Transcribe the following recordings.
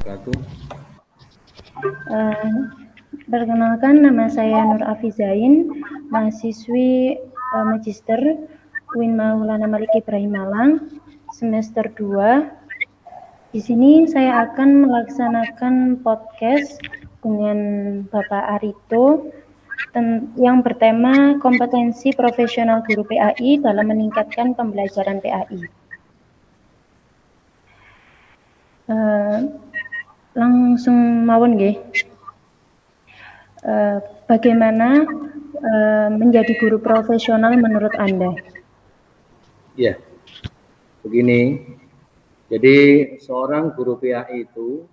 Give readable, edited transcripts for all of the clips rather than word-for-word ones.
wabarakatuh. Perkenalkan, nama saya Nur Afizain, mahasiswi Magister UIN Maulana Malik Ibrahim Malang, semester 2. Di sini saya akan melaksanakan podcast dengan Bapak Arito yang bertema kompetensi profesional guru PAI dalam meningkatkan pembelajaran PAI. Langsung mawon nggih. Bagaimana menjadi guru profesional menurut Anda? Ya, begini. Jadi seorang guru PAI itu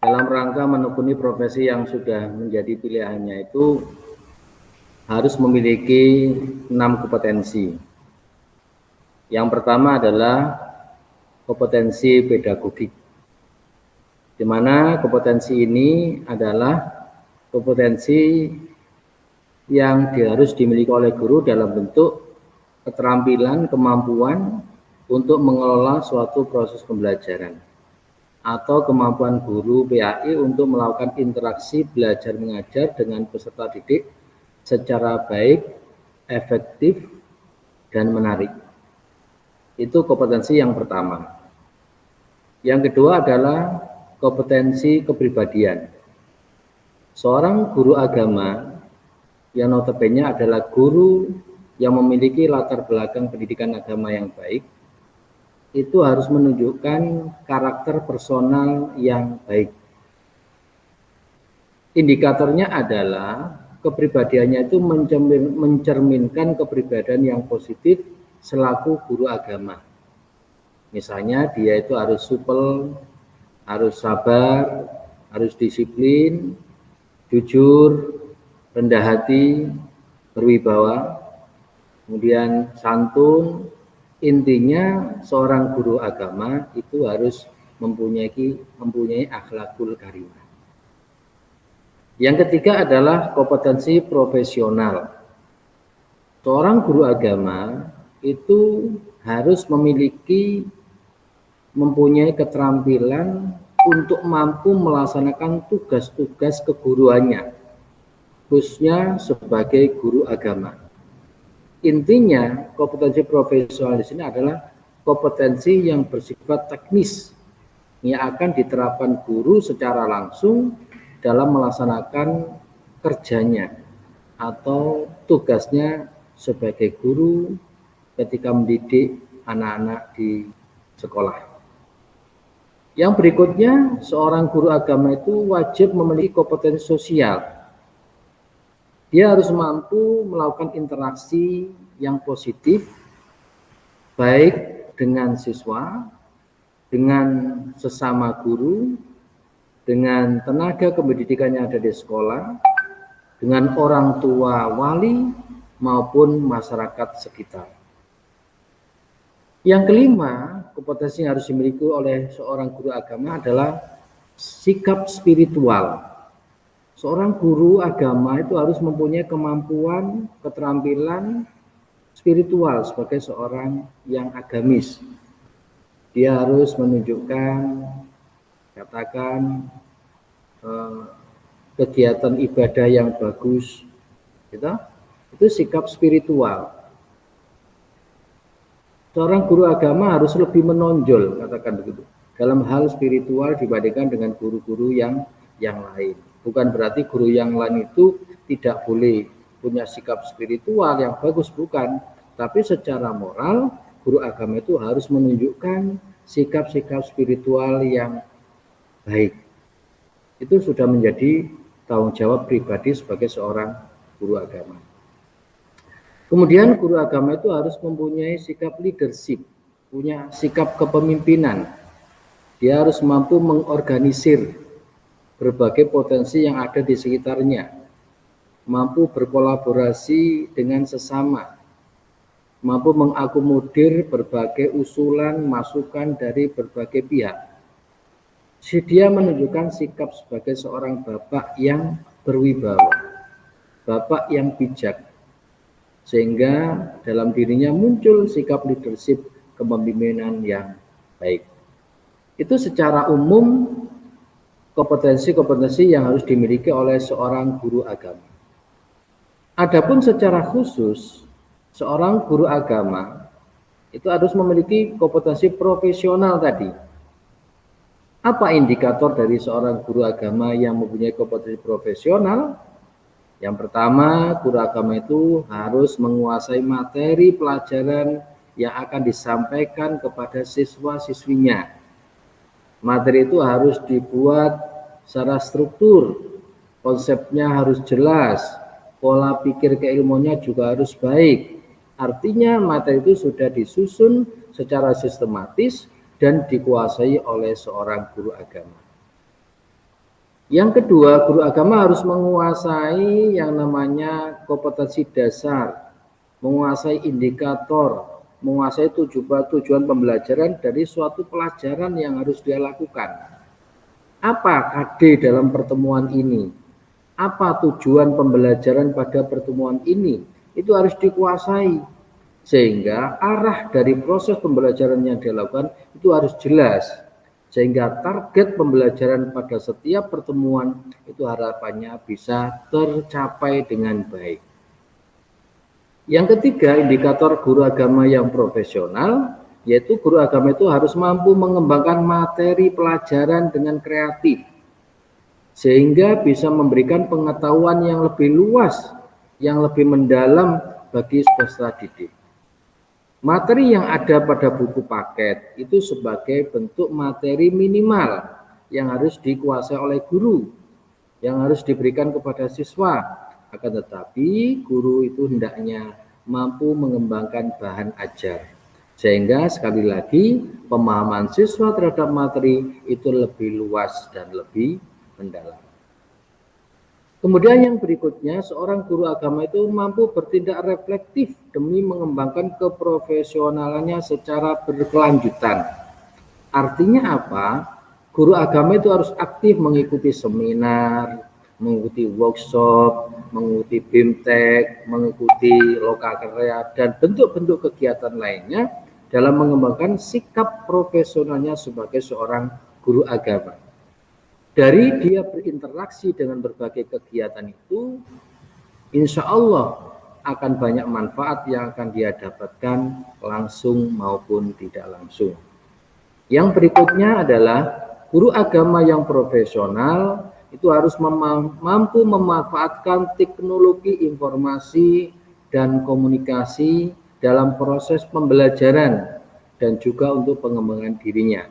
dalam rangka menekuni profesi yang sudah menjadi pilihannya itu harus memiliki 6 kompetensi. Yang pertama adalah kompetensi pedagogik, di mana kompetensi ini adalah kompetensi yang harus dimiliki oleh guru dalam bentuk keterampilan, kemampuan untuk mengelola suatu proses pembelajaran atau kemampuan guru PAI untuk melakukan interaksi belajar mengajar dengan peserta didik secara baik, efektif, dan menarik. Itu kompetensi yang pertama. Yang kedua adalah kompetensi kepribadian. Seorang guru agama yang notabene adalah guru yang memiliki latar belakang pendidikan agama yang baik, itu harus menunjukkan karakter personal yang baik. Indikatornya adalah kepribadiannya itu mencerminkan kepribadian yang positif selaku guru agama. Misalnya dia itu harus supel, harus sabar, harus disiplin, jujur, rendah hati, berwibawa, kemudian santun. Intinya seorang guru agama itu harus mempunyai akhlakul karimah. Yang ketiga adalah kompetensi profesional. Seorang guru agama itu harus mempunyai keterampilan untuk mampu melaksanakan tugas-tugas keguruannya, khususnya sebagai guru agama. Intinya, kompetensi profesional di sini adalah kompetensi yang bersifat teknis yang akan diterapkan guru secara langsung dalam melaksanakan kerjanya atau tugasnya sebagai guru ketika mendidik anak-anak di sekolah. Yang berikutnya, seorang guru agama itu wajib memiliki kompetensi sosial. Dia harus mampu melakukan interaksi yang positif, baik dengan siswa, dengan sesama guru, dengan tenaga kependidikan yang ada di sekolah, dengan orang tua wali, maupun masyarakat sekitar. Yang kelima, kompetensi yang harus dimiliki oleh seorang guru agama adalah sikap spiritual. Seorang guru agama itu harus mempunyai kemampuan, keterampilan spiritual sebagai seorang yang agamis. Dia harus menunjukkan, katakan, kegiatan ibadah yang bagus, gitu. Itu sikap spiritual. Seorang guru agama harus lebih menonjol, katakan begitu, dalam hal spiritual dibandingkan dengan guru-guru yang lain. Bukan berarti guru yang lain itu tidak boleh punya sikap spiritual yang bagus, bukan. Tapi secara moral, guru agama itu harus menunjukkan sikap-sikap spiritual yang baik. Itu sudah menjadi tanggung jawab pribadi sebagai seorang guru agama. Kemudian guru agama itu harus mempunyai sikap leadership, punya sikap kepemimpinan. Dia harus mampu mengorganisir berbagai potensi yang ada di sekitarnya, mampu berkolaborasi dengan sesama, mampu mengakomodir berbagai usulan, masukan dari berbagai pihak. Dia menunjukkan sikap sebagai seorang bapak yang berwibawa, bapak yang bijak, sehingga dalam dirinya muncul sikap leadership kepemimpinan yang baik. Itu secara umum kompetensi-kompetensi yang harus dimiliki oleh seorang guru agama. Adapun secara khusus, seorang guru agama itu harus memiliki kompetensi profesional tadi. Apa indikator dari seorang guru agama yang mempunyai kompetensi profesional? Yang pertama, guru agama itu harus menguasai materi pelajaran yang akan disampaikan kepada siswa-siswinya. Materi itu harus dibuat secara struktur, konsepnya harus jelas, pola pikir keilmuannya juga harus baik. Artinya materi itu sudah disusun secara sistematis dan dikuasai oleh seorang guru agama. Yang kedua, guru agama harus menguasai yang namanya kompetensi dasar, menguasai indikator, menguasai tujuan pembelajaran dari suatu pelajaran yang harus dia lakukan. Apa KD dalam pertemuan ini? Apa tujuan pembelajaran pada pertemuan ini? Itu harus dikuasai. Sehingga arah dari proses pembelajaran yang dilakukan itu harus jelas. Sehingga target pembelajaran pada setiap pertemuan itu harapannya bisa tercapai dengan baik. Yang ketiga, indikator guru agama yang profesional, yaitu guru agama itu harus mampu mengembangkan materi pelajaran dengan kreatif, sehingga bisa memberikan pengetahuan yang lebih luas, yang lebih mendalam bagi peserta didik. Materi yang ada pada buku paket itu sebagai bentuk materi minimal yang harus dikuasai oleh guru, yang harus diberikan kepada siswa. Akan tetapi guru itu hendaknya mampu mengembangkan bahan ajar. Sehingga sekali lagi pemahaman siswa terhadap materi itu lebih luas dan lebih mendalam. Kemudian yang berikutnya, seorang guru agama itu mampu bertindak reflektif demi mengembangkan keprofesionalannya secara berkelanjutan. Artinya apa? Guru agama itu harus aktif mengikuti seminar, mengikuti workshop, mengikuti BIMTEK, mengikuti lokal karya, dan bentuk-bentuk kegiatan lainnya dalam mengembangkan sikap profesionalnya sebagai seorang guru agama. Dari dia berinteraksi dengan berbagai kegiatan itu, insya Allah akan banyak manfaat yang akan dia dapatkan langsung maupun tidak langsung. Yang berikutnya adalah guru agama yang profesional itu harus mampu memanfaatkan teknologi informasi dan komunikasi dalam proses pembelajaran dan juga untuk pengembangan dirinya.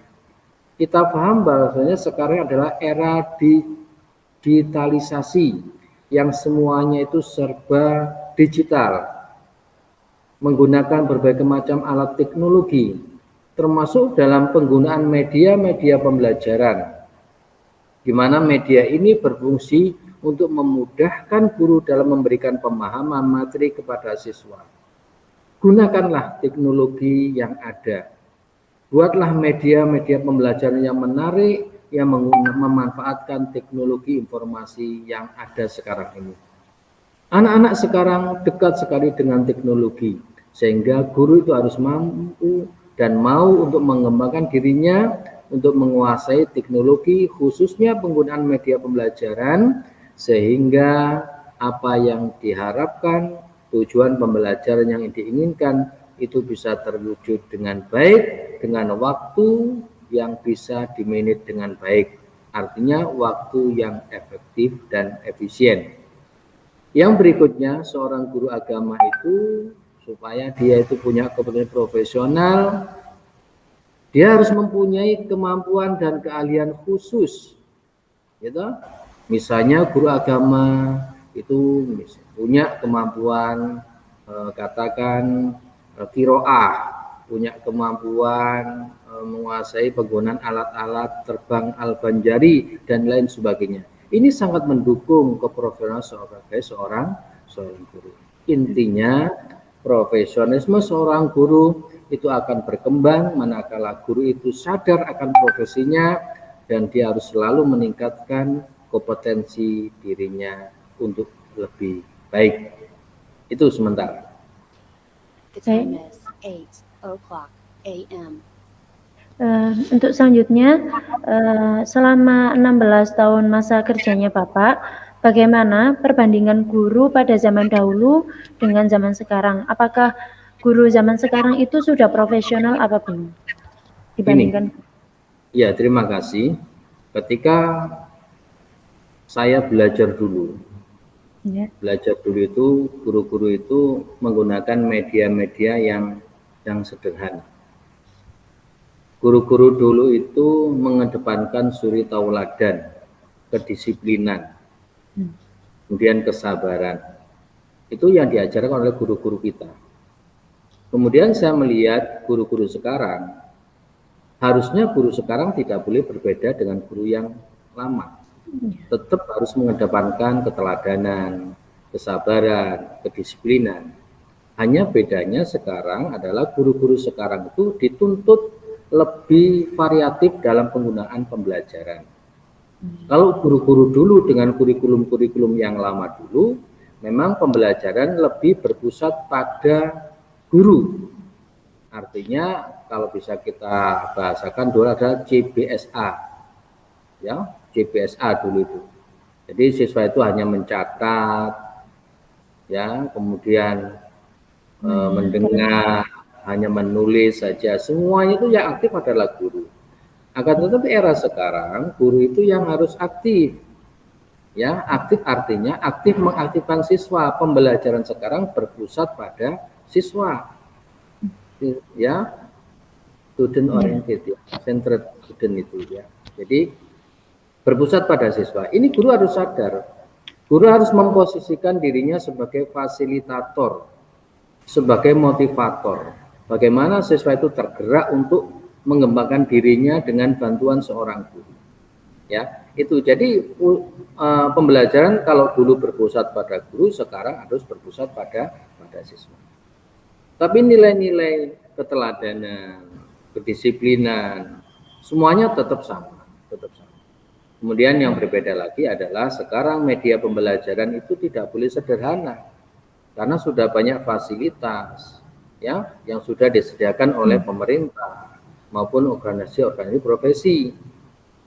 Kita paham bahwasanya sekarang adalah era digitalisasi yang semuanya itu serba digital, menggunakan berbagai macam alat teknologi, termasuk dalam penggunaan media-media pembelajaran, di mana media ini berfungsi untuk memudahkan guru dalam memberikan pemahaman materi kepada siswa. Gunakanlah teknologi yang ada. Buatlah media-media pembelajaran yang menarik, yang memanfaatkan teknologi informasi yang ada sekarang ini. Anak-anak sekarang dekat sekali dengan teknologi, sehingga guru itu harus mampu dan mau untuk mengembangkan dirinya untuk menguasai teknologi, khususnya penggunaan media pembelajaran, sehingga apa yang diharapkan, tujuan pembelajaran yang diinginkan itu bisa terwujud dengan baik, dengan waktu yang bisa dimanage dengan baik. Artinya waktu yang efektif dan efisien. Yang berikutnya, seorang guru agama itu supaya dia itu punya kompetensi profesional, dia harus mempunyai kemampuan dan keahlian khusus. Gitu. Misalnya guru agama itu punya kemampuan katakan qiraah, punya kemampuan menguasai penggunaan alat-alat terbang al-banjari dan lain sebagainya. Ini sangat mendukung keprofesionalan sebagai seorang guru. Intinya profesionalisme seorang guru itu akan berkembang manakala guru itu sadar akan profesinya dan dia harus selalu meningkatkan kompetensi dirinya untuk lebih baik. Itu sementara. The time is 8 o'clock a.m. Untuk selanjutnya, selama 16 tahun masa kerjanya Bapak, bagaimana perbandingan guru pada zaman dahulu dengan zaman sekarang? Apakah guru zaman sekarang itu sudah profesional apa belum? Dibandingkan Ya, terima kasih. Ketika saya belajar dulu ya. itu guru-guru itu menggunakan media-media yang sederhana. Guru-guru dulu itu mengedepankan suri tauladan, kedisiplinan, kemudian kesabaran. Itu yang diajarkan oleh guru-guru kita. Kemudian saya melihat guru-guru sekarang, harusnya guru sekarang tidak boleh berbeda dengan guru yang lama. Tetap harus mengedepankan keteladanan, kesabaran, kedisiplinan. Hanya bedanya sekarang adalah guru-guru sekarang itu dituntut lebih variatif dalam penggunaan pembelajaran. Kalau guru-guru dulu dengan kurikulum-kurikulum yang lama dulu, memang pembelajaran lebih berpusat pada guru. Artinya kalau bisa kita bahasakan dulu adalah CBSA, ya CBSA dulu itu. Jadi siswa itu hanya mencatat, ya kemudian mendengar, hanya menulis saja. Semuanya itu yang aktif adalah guru. Akan tetapi era sekarang guru itu yang harus aktif. Ya, aktif artinya aktif mengaktifkan siswa. Pembelajaran sekarang berpusat pada siswa. Ya, student oriented ya, centered student itu ya. Jadi berpusat pada siswa. Ini guru harus sadar. Guru harus memposisikan dirinya sebagai fasilitator, sebagai motivator. Bagaimana siswa itu tergerak untuk mengembangkan dirinya dengan bantuan seorang guru. Ya, itu. Jadi pembelajaran kalau dulu berpusat pada guru, sekarang harus berpusat pada siswa. Tapi nilai-nilai keteladanan, kedisiplinan, semuanya tetap sama, Kemudian yang berbeda lagi adalah sekarang media pembelajaran itu tidak boleh sederhana, karena sudah banyak fasilitas, ya, yang sudah disediakan oleh pemerintah maupun organisasi-organisasi profesi.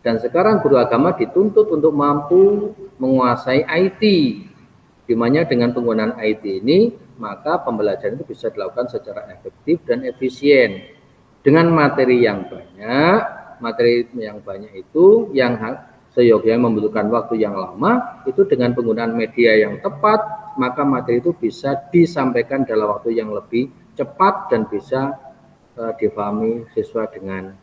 Dan sekarang guru agama dituntut untuk mampu menguasai IT, di mana dengan penggunaan IT ini maka pembelajaran itu bisa dilakukan secara efektif dan efisien dengan materi yang banyak. Materi yang banyak itu yang seyogyanya membutuhkan waktu yang lama, itu dengan penggunaan media yang tepat, maka materi itu bisa disampaikan dalam waktu yang lebih cepat dan bisa difahami siswa dengan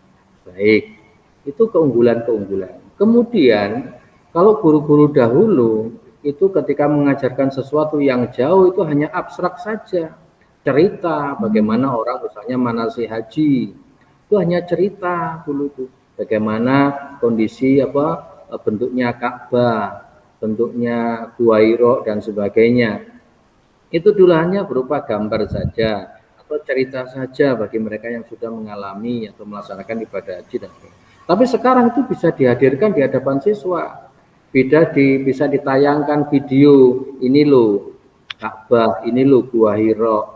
baik. Itu keunggulan-keunggulan. Kemudian kalau guru-guru dahulu itu ketika mengajarkan sesuatu yang jauh itu hanya abstrak saja, cerita bagaimana orang misalnya manasik haji, itu hanya cerita dulu itu, bagaimana kondisi bentuknya Ka'bah, bentuknya Gua Hira dan sebagainya. Itu dulu hanya berupa gambar saja atau cerita saja bagi mereka yang sudah mengalami atau melaksanakan ibadah haji dan sebagainya. Tapi sekarang itu bisa dihadirkan di hadapan siswa. Bisa ditayangkan video, ini loh Ka'bah, ini loh Gua Hira,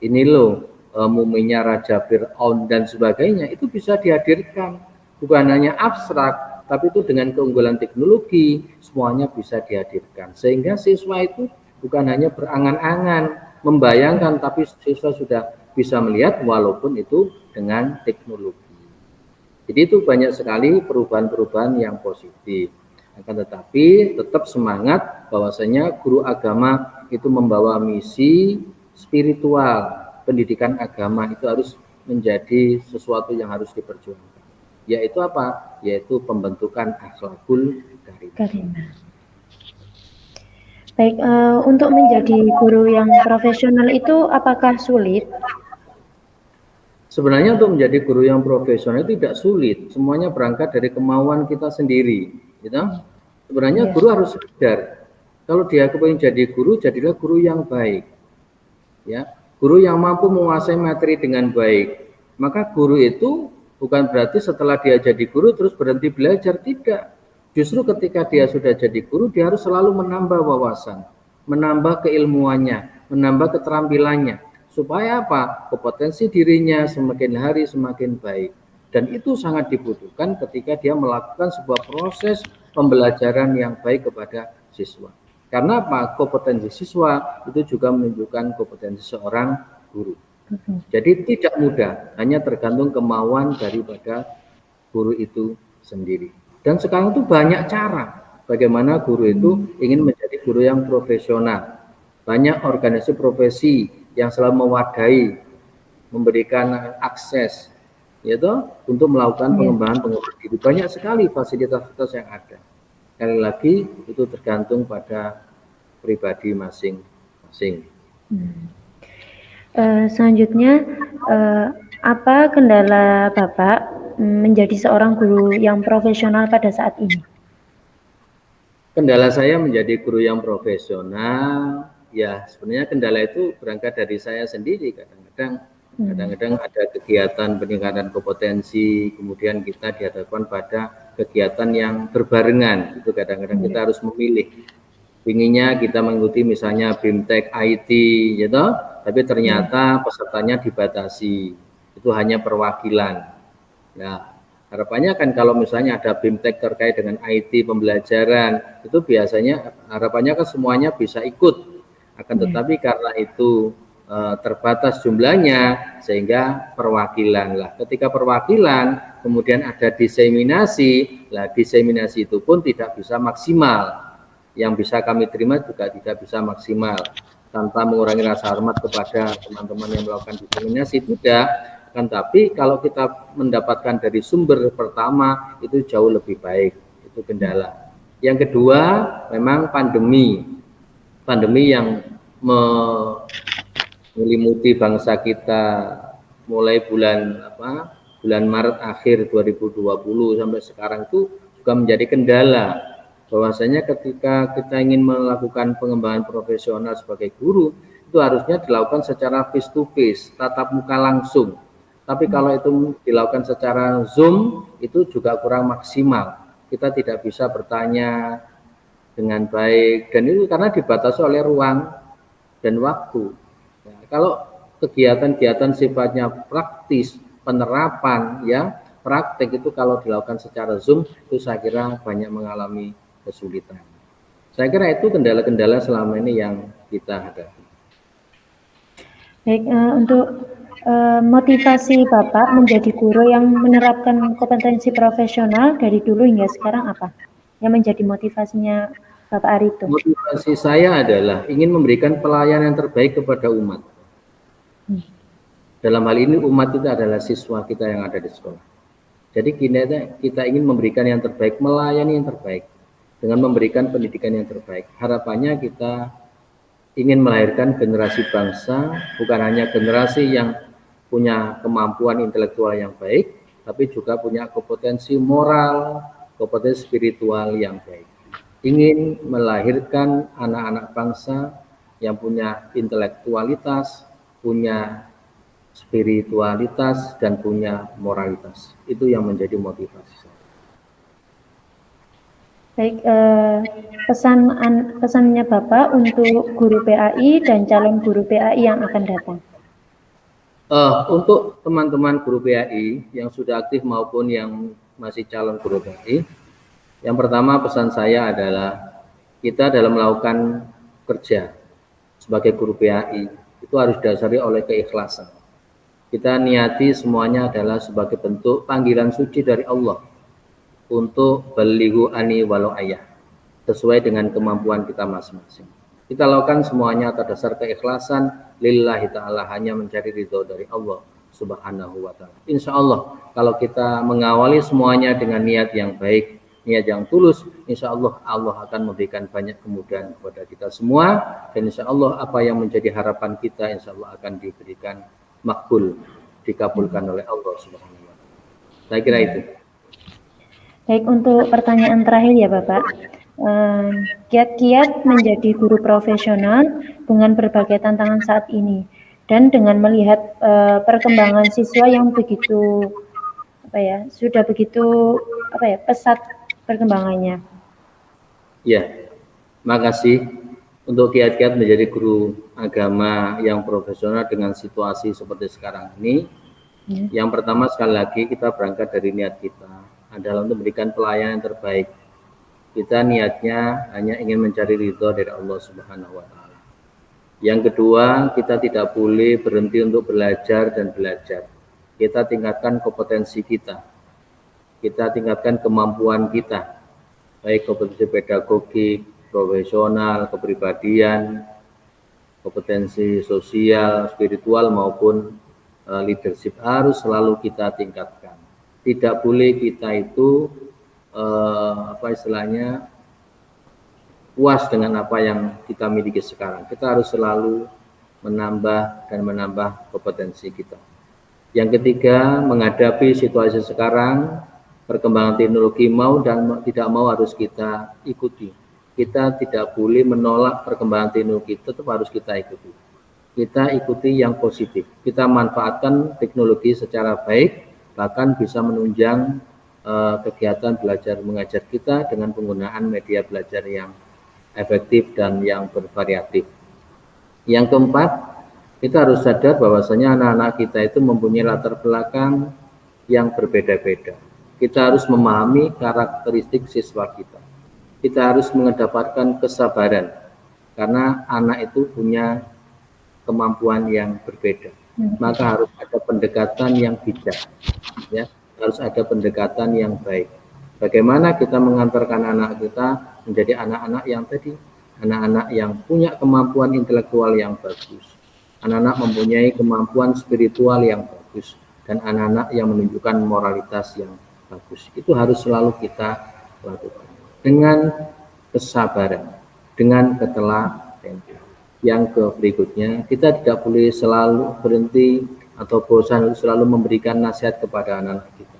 ini loh muminya Raja Fir'aun dan sebagainya. Itu bisa dihadirkan, bukan hanya abstrak, tapi itu dengan keunggulan teknologi semuanya bisa dihadirkan, sehingga siswa itu bukan hanya berangan-angan membayangkan, tapi siswa sudah bisa melihat walaupun itu dengan teknologi. Jadi itu banyak sekali perubahan-perubahan yang positif. Akan tetapi tetap semangat bahwasanya guru agama itu membawa misi spiritual. Pendidikan agama itu harus menjadi sesuatu yang harus diperjuangkan. Yaitu apa? Yaitu pembentukan akhlakul karimah. Baik, untuk menjadi guru yang profesional itu apakah sulit? Sebenarnya untuk menjadi guru yang profesional itu tidak sulit. Semuanya berangkat dari kemauan kita sendiri. Gitu? Sebenarnya guru harus sadar. Kalau dia ingin jadi guru, jadilah guru yang baik. Ya, guru yang mampu menguasai materi dengan baik. Maka guru itu bukan berarti setelah dia jadi guru terus berhenti belajar, tidak. Justru ketika dia sudah jadi guru, dia harus selalu menambah wawasan, menambah keilmuannya, menambah keterampilannya. Supaya apa? Kompetensi dirinya semakin hari semakin baik. Dan itu sangat dibutuhkan ketika dia melakukan sebuah proses pembelajaran yang baik kepada siswa. Karena apa? Kompetensi siswa itu juga menunjukkan kompetensi seorang guru. Jadi tidak mudah, hanya tergantung kemauan daripada guru itu sendiri. Dan sekarang itu banyak cara bagaimana guru itu ingin menjadi guru yang profesional. Banyak organisasi profesi yang selalu mewadahi, memberikan akses yaitu untuk melakukan pengembangan diri. Banyak sekali fasilitas-fasilitas yang ada. Sekali lagi itu tergantung pada pribadi masing-masing. Selanjutnya, apa kendala Bapak menjadi seorang guru yang profesional pada saat ini? Kendala saya menjadi guru yang profesional, ya sebenarnya kendala itu berangkat dari saya sendiri. Kadang-kadang ada kegiatan peningkatan kompetensi, kemudian kita dihadapkan pada kegiatan yang berbarengan. Itu kadang-kadang kita harus memilih. Inginnya kita mengikuti misalnya BIMTEK IT, gitu, tapi ternyata pesertanya dibatasi. Itu hanya perwakilan. Nah, harapannya kan kalau misalnya ada BIMTEK terkait dengan IT pembelajaran, itu biasanya harapannya kan semuanya bisa ikut. Akan tetapi karena itu terbatas jumlahnya, sehingga perwakilan lah. Ketika perwakilan, kemudian ada diseminasi, lah diseminasi itu pun tidak bisa maksimal. Yang bisa kami terima juga tidak bisa maksimal. Tanpa mengurangi rasa hormat kepada teman-teman yang melakukan diseminasi, tidak. Kan tapi kalau kita mendapatkan dari sumber pertama itu jauh lebih baik. Itu kendala. Yang kedua memang pandemi yang menyelimuti bangsa kita mulai bulan Maret akhir 2020 sampai sekarang itu juga menjadi kendala. Bahwasanya ketika kita ingin melakukan pengembangan profesional sebagai guru itu harusnya dilakukan secara face to face, tatap muka langsung. Tapi kalau itu dilakukan secara Zoom itu juga kurang maksimal. Kita tidak bisa bertanya dengan baik dan itu karena dibatasi oleh ruang dan waktu. Nah, kalau kegiatan-kegiatan sifatnya praktis, penerapan ya, praktek itu kalau dilakukan secara Zoom itu saya kira banyak mengalami kesulitan. Saya kira itu kendala-kendala selama ini yang kita hadapi. Baik, untuk motivasi Bapak menjadi guru yang menerapkan kompetensi profesional dari dulu hingga sekarang apa? Yang menjadi motivasinya Bapak Arito? Motivasi saya adalah ingin memberikan pelayanan yang terbaik kepada umat. Dalam hal ini umat itu adalah siswa kita yang ada di sekolah. Jadi kita ingin memberikan yang terbaik, melayani yang terbaik dengan memberikan pendidikan yang terbaik. Harapannya kita ingin melahirkan generasi bangsa, bukan hanya generasi yang punya kemampuan intelektual yang baik, tapi juga punya kompetensi moral, kompetensi spiritual yang baik. Ingin melahirkan anak-anak bangsa yang punya intelektualitas, punya spiritualitas, dan punya moralitas. Itu yang menjadi motivasi. Baik, pesannya Bapak untuk guru PAI dan calon guru PAI yang akan datang. Untuk teman-teman guru PAI yang sudah aktif maupun yang masih calon guru PAI, yang pertama pesan saya adalah kita dalam melakukan kerja sebagai guru PAI itu harus didasari oleh keikhlasan. Kita niati semuanya adalah sebagai bentuk panggilan suci dari Allah untuk balighu ani walau ayah, sesuai dengan kemampuan kita masing-masing. Kita lakukan semuanya atas dasar keikhlasan lillahi ta'ala, hanya mencari ridho dari Allah subhanahu wa ta'ala. Insya Allah kalau kita mengawali semuanya dengan niat yang baik, niat yang tulus, insya Allah Allah akan memberikan banyak kemudahan kepada kita semua, dan insya Allah apa yang menjadi harapan kita insya Allah akan diberikan makbul, dikabulkan oleh Allah subhanahu wa ta'ala. Saya kira itu. Baik, untuk pertanyaan terakhir ya Bapak, kiat-kiat menjadi guru profesional dengan berbagai tantangan saat ini dan dengan melihat perkembangan siswa yang begitu sudah begitu pesat perkembangannya. Ya, makasih. Untuk kiat-kiat menjadi guru agama yang profesional dengan situasi seperti sekarang ini, Yang pertama, sekali lagi kita berangkat dari niat kita adalah untuk memberikan pelayanan yang terbaik. Kita niatnya hanya ingin mencari ridho dari Allah Subhanahu wa Ta'ala. Yang kedua, kita tidak boleh berhenti untuk belajar dan belajar. Kita tingkatkan kompetensi kita. Kita tingkatkan kemampuan kita, baik kompetensi pedagogik, profesional, kepribadian, kompetensi sosial, spiritual maupun leadership harus selalu kita tingkatkan. Tidak boleh kita itu puas dengan apa yang kita miliki sekarang. Kita harus selalu menambah dan menambah kompetensi kita. Yang ketiga, menghadapi situasi sekarang, perkembangan teknologi mau dan tidak mau harus kita ikuti. Kita tidak boleh menolak perkembangan teknologi, tetap harus kita ikuti. Kita ikuti yang positif. Kita manfaatkan teknologi secara baik, bahkan bisa menunjang kegiatan belajar mengajar kita dengan penggunaan media belajar yang efektif dan yang bervariatif. Yang keempat, kita harus sadar bahwasanya anak-anak kita itu mempunyai latar belakang yang berbeda-beda. Kita harus memahami karakteristik siswa kita. Kita harus mengedepankan kesabaran, karena anak itu punya kemampuan yang berbeda. Maka harus ada pendekatan yang bijak, ya, harus ada pendekatan yang baik. Bagaimana kita mengantarkan anak kita menjadi anak-anak yang tadi, anak-anak yang punya kemampuan intelektual yang bagus, anak-anak mempunyai kemampuan spiritual yang bagus, dan anak-anak yang menunjukkan moralitas yang bagus. Itu harus selalu kita lakukan dengan kesabaran, dengan ketelatenan. Yang berikutnya, kita tidak boleh selalu berhenti atau bosan selalu memberikan nasihat kepada anak-anak kita.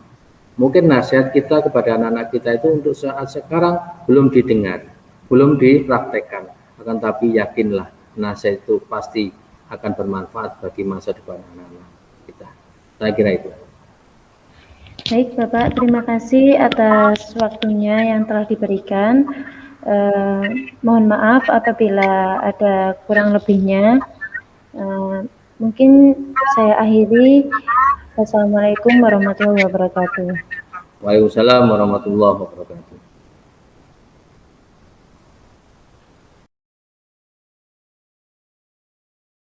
Mungkin nasihat kita kepada anak-anak kita itu untuk saat sekarang belum didengar, belum dipraktekkan. Akan tapi yakinlah, nasihat itu pasti akan bermanfaat bagi masa depan anak-anak kita. Saya kira itu. Baik Bapak, terima kasih atas waktunya yang telah diberikan. Mohon maaf apabila ada kurang lebihnya. Mungkin saya akhiri. Wassalamualaikum warahmatullahi wabarakatuh. Waalaikumsalam warahmatullahi wabarakatuh.